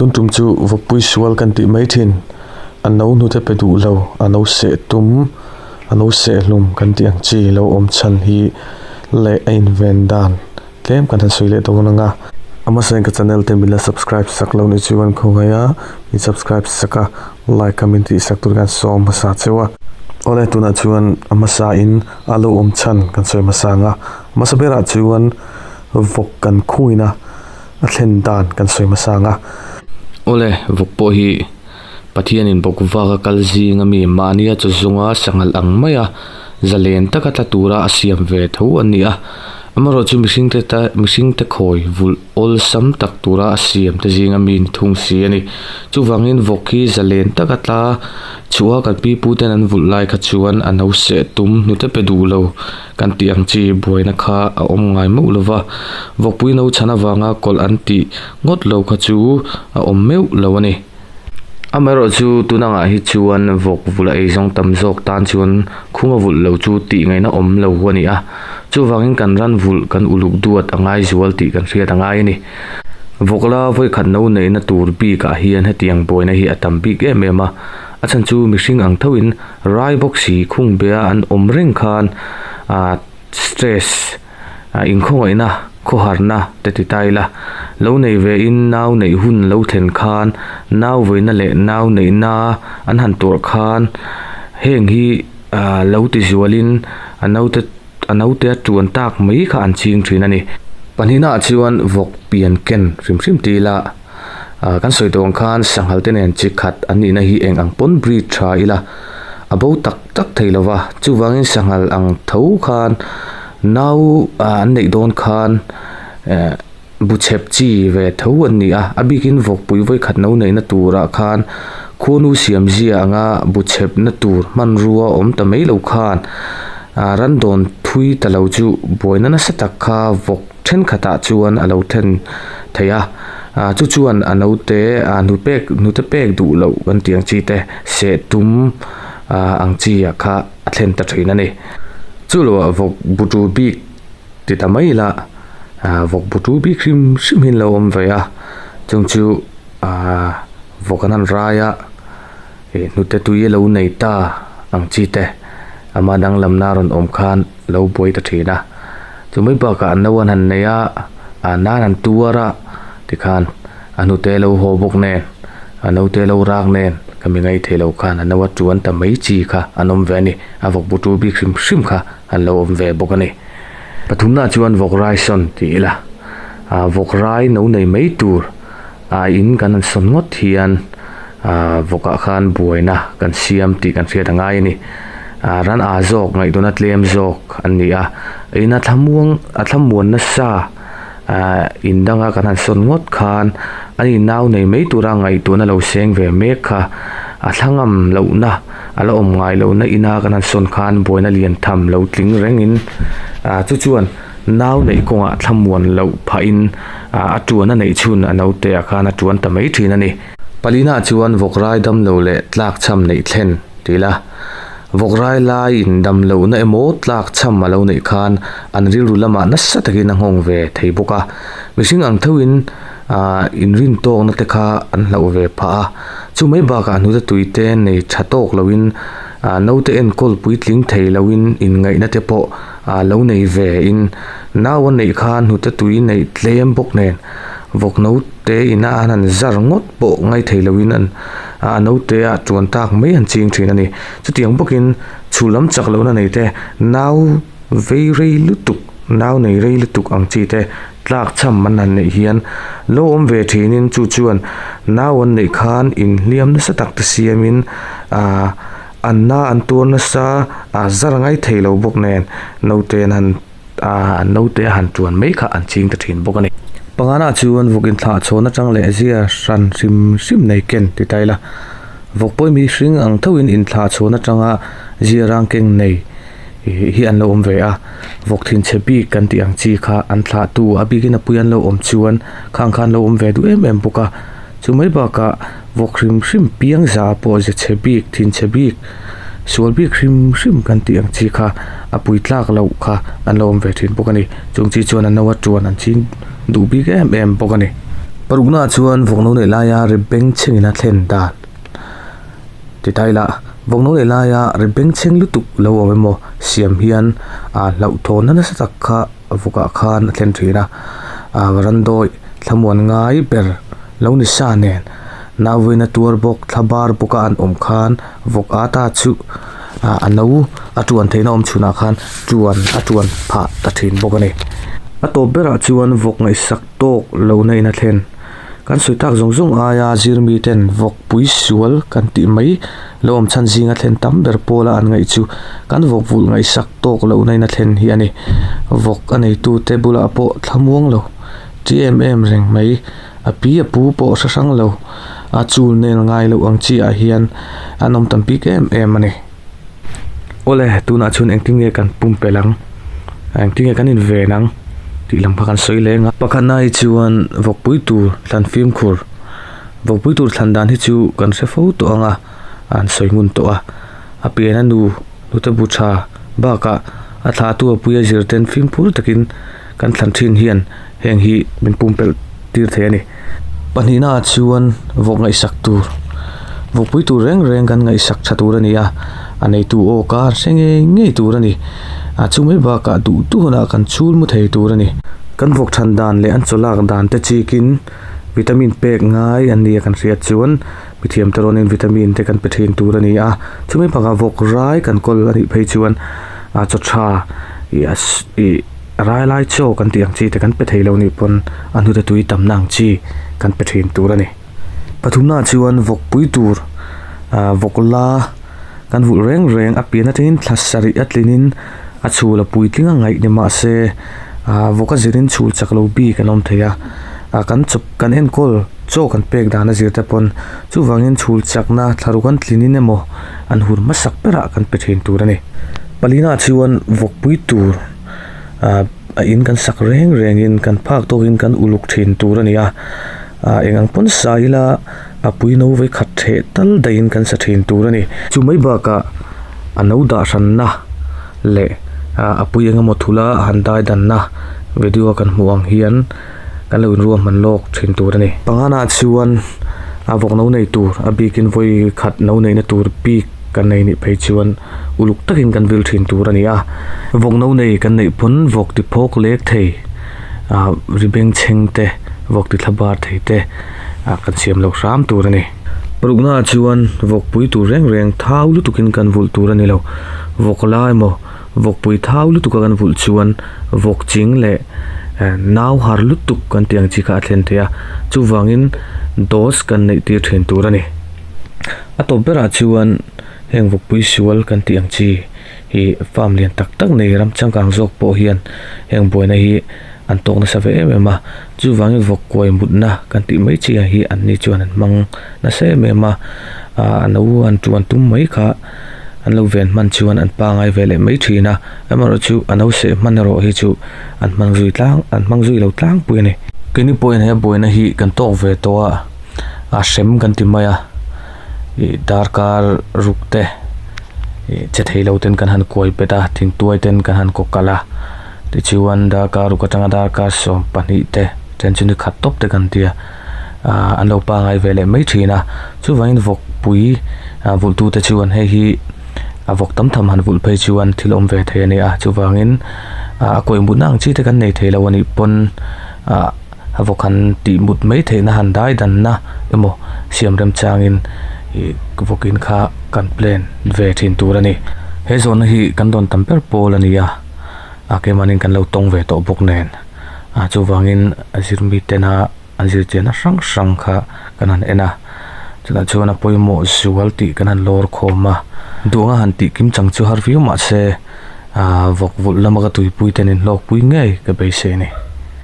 tun tum chu vawkpui sual kan tih mai thin anno naute pe du lo anno se tum anno se hlum kan ti ang chi lo om chhan hi le ein ven dan tlem kan soi le to nga ama sen ka channel te mila subscribe sak lo ni chuan khongaya mi subscribe saka like comment ti sak tur kan som sa chewa ole tuna chuan ama sa in alo om chan kan soi ma sa nga masabera chuan vok kan khuina a thlen dan kan soi ma sa nga ole vokpo hi pathian in bokwa ka kalzi ngami mania chu zunga sangal ang maya zalen taka tatura asiam ve tho ania amaro chu mishing te khoi vul ol sam tak tura asiam te jinga min thung si ani chu wangin vokhi zalen taka ta chuwa kan pi pu ten an vul lai kha chuan anau se tum nu te pe du lo kan tiang chi boina kha a om ngai mo lova vokpui no chana wanga kol anti ngot lo kha chu a om meu lo ani amaro chu tunanga hi chuan vok vula ei jong tam jok tan chuan khunga vul lo chu ti ngai na om lo ani a chu wangin kan ran vul kan uluk duat angai zual ti kan riat angai ni vokla voi khat no nei na tur bi ka hian hetiang boina hi atam bi ge mema achan chu mihring ang thoin rai box hi khung bea an om reng khan stress in khongoina kho harna te ti taila lo nei ve in naw nei hun lo then khan naw voina le naw nei na an han tur khan heng hi lo ti zualin anaute tuan tak mai kha an ching thin ani panhina chuan vok pian ken rim tila kan soi tong khan sanghal ten en chi khat ani na hi eng ang pon bri tha ila abo tak theilowa chu wangin sanghal ang tho khan naw an nei don khan bu chep chi ve tho ani a abikin vokpui voi khat no nei na tura khan khonu siam zia anga bu chep na tur man ruwa om ta mai lo khan ran don thui talo chu boina na satak kha vok then khata chuan alo then theya chu chuan anote nu te pek du lo kan tiang chi te se tum ang chi a kha athlen ta thaina ni chu lo vok butu bi ti ta mai la vok butu bi khrim hin lo om ve a chung chu vokanan raya nu te tu ye lo nei ta ang chi te ama dang lam na ron om khan lo boi ta thina chumai ba ka nawan han neya na nan tuara ti khan anu te lo ho bok ne anu te lo rak ne kami ngai thelo khan anawa tuan ta mai chi kha anom ve ni avok butu bi khrim kha an lo om ve bok ani pathumna chuan vok rai son ti la vok rai no nei mai tur in kan son ngot hian voka khan buaina kan siam ti kan riat angai ni ran a jok ngai dona tlem jok ania eina thlamuan na sa indanga kan son ngot khan ani naw nei mei tura ngai tuna lo seng ve mek kha thlangam lo na ala om ngai lo na ina kan son khan boina lian tham lo tling rengin chu chuan naw nei konga thlamuan lo pha in atuana nei chun anote akhan atuan ta mai thin ani palina chuan vokrai dam lo le tlak cham nei thlen tila vokrai lai in dam lo na emo tlak cham malo nei khan an riru lama na sataki na ngong ve theiboka mishing ang thoin in rin tong na te kha an lo ve pha chu mai ba ka nu te tuite nei thatok lowin naute en kol puitling thei lowin in ngai na te po lo nei ve in nawan nei khan nu te tui nei tlem bok nen vok no te ina an zar ngot po ngai thei lowin an no te a chuan tak mai an ching thin ani chu tiang bokin chulam chak lo na nei te naw vei rei lutuk naw nei rei lutuk ang chi te tlak cham man an nei hian lo om ve thinin chu chuan nawan nei khan in liam na satak te siamin anna anton na sa zar ngai thei lo bok nen no te han note han chuan mai kha an ching ta thin bok ani pangana chuan vokin thla chona tang le zia ran sim nei ken ti taila vokpoi mi hring ang thoin in thla chona tanga zia rang keng nei hi an lo om ve a vok thin chepi kan ti ang chi kha an thla tu abigina puyan lo om chuan khan lo om ve du em boka chumai ba ka vok hrim piang za po je chepi thin chepi sual bi hrim kan ti ang chi kha apui tlak lo kha an lo om ve thin bokani chungchi chuan an nawa chuan an chin du bi em bokani parukna chuan vokno le laia ribeng chengina thlen dan ti taila vokno le laia ribeng cheng lutuk lo awemo siam hian a lau thon na sa takha voka khan thlen thina a varandoi thlamuan ngai ber lo ni sa nen nawina tur bok thabar boka an om khan vok ata chu anau atuan theina om chuna khan atuan pha ta thin bokani ato bera chuan vok ngai sak tok lo nei na thlen kan soitak zong aya zirmi ten Vawkpui sual kan ti mai lom chan zinga thlen tam ber pola an ngai chu kan vok vul ngai sak tok lo nei na thlen hi ani vok anei tu tebula po thlamuang lo tmm reng mai api apu po sasang lo a chul nel ngai lo ang chi a hian anom tampi kem ani ole tuna chun engtinge kan pumpelang engtinge kan in ve nang ti lam phakan soilenga pakhanai chuan Vawkpui tur thlan film khur Vawkpui tur thlan dan hi chu kan se fo to anga an soingun to a apiana nu te bucha baka a thla tu apuya zirten film phur takin kan thlan thin hian heng hi min pumpel tir the ani panina chuan vok ngai sak tur Vawkpui tur reng kan ngai sak thatur ania anei tu o ka senge ngei tur ani a chumai ba ka tu na kan chul mu thei tur ani kan vok than dan le an cholak dan te chikin vitamin pek ngai an nia kan riat chuan mithiam taronin vitamin te kan pethin tur ani a chumai ba ka vok rai kan kol ani phei chuan a chocha yes I rai lai cho kan tiang chi te kan pe thei lo ni pon anu te tui tam nang chi kan pethin tur ani pathumna chuan Vawkpui tur vokla kan vul reng apiana tin thlasari atlinin a chula puitlinga ngai ni ma se voka zirin chul chaklo bi kanom theya kan chup kan en kol cho kan pek dana zirta pon chu wangin chul chakna tharukan tlinin emo an hur masak pera kan pethin turani palina chuan Vawkpui tur a in kan sak reng in kan phak tokin kan uluk thin turani engang pon saila apui no ve khat the tal dain kan sa thin turani chumai ba ka anau da ranna le apui enga mothula handai danna video kan muang hian kan lo ruam man lok thin turani pangana chuan avok no nei tur abikin voi khat no nei na tur pi kan nei ni phei chuan uluk takin kan vil thin turani vok no nei kan nei pon vok ti phok lek thei ribeng chengte vok ti thabar theite kan siam lo ram turani parukna chuan Vawkpui tur reng thau lu tukin kan vul turani lo voklai mo Vawkpui thau lu tuka kan vul chuan vok ching le naw har lu tuk kan tiang chi kha thlen thea chu wangin dos kan nei tir thin turani ato bera chuan heng Vawkpui sual kan tiang chi hi family tak nei ram changkang jok po hian heng boina hi an tok na save mema chu wangin Vawkpui mutna kan ti mai chi hi an ni chuan an mang na se mema anu an tuan tum mai kha an lo ven man chuan an pa ngai vele mai thina amaro chu anau se manero hi chu an mang zui lo tlang pui ni kini point he boina hi kan tok ve to a sem kan ti maya I darkar rukte che thei lo ten kan han koi peta thing tuai ten kan han kokala ti chuan da ka ru ka tanga da ka som pani te ten chuni khat top te kan tia an lo pa ngai vele mai thina chu wain Vawkpui vul tu te chuan he hi avok tam tham han vul phei chuan thilom ve the ani chu wangin koi munang chi te kan nei thei lo ani pon avok han ti mut mai the na han dai dan na emo siam rem changin vokin kha kan plan ve thin turani he zon hi kan don tamper pol ania ke manin kan lo tong ve to buk nen chu wangin azirmi tena azir chena sang kha kanan ena chuna chuana poimo sual ti kanan lor khoma duanga han ti kim chang chu har view ma se vok vul lamaga tuipui tenin lok pui ngai ka be se ni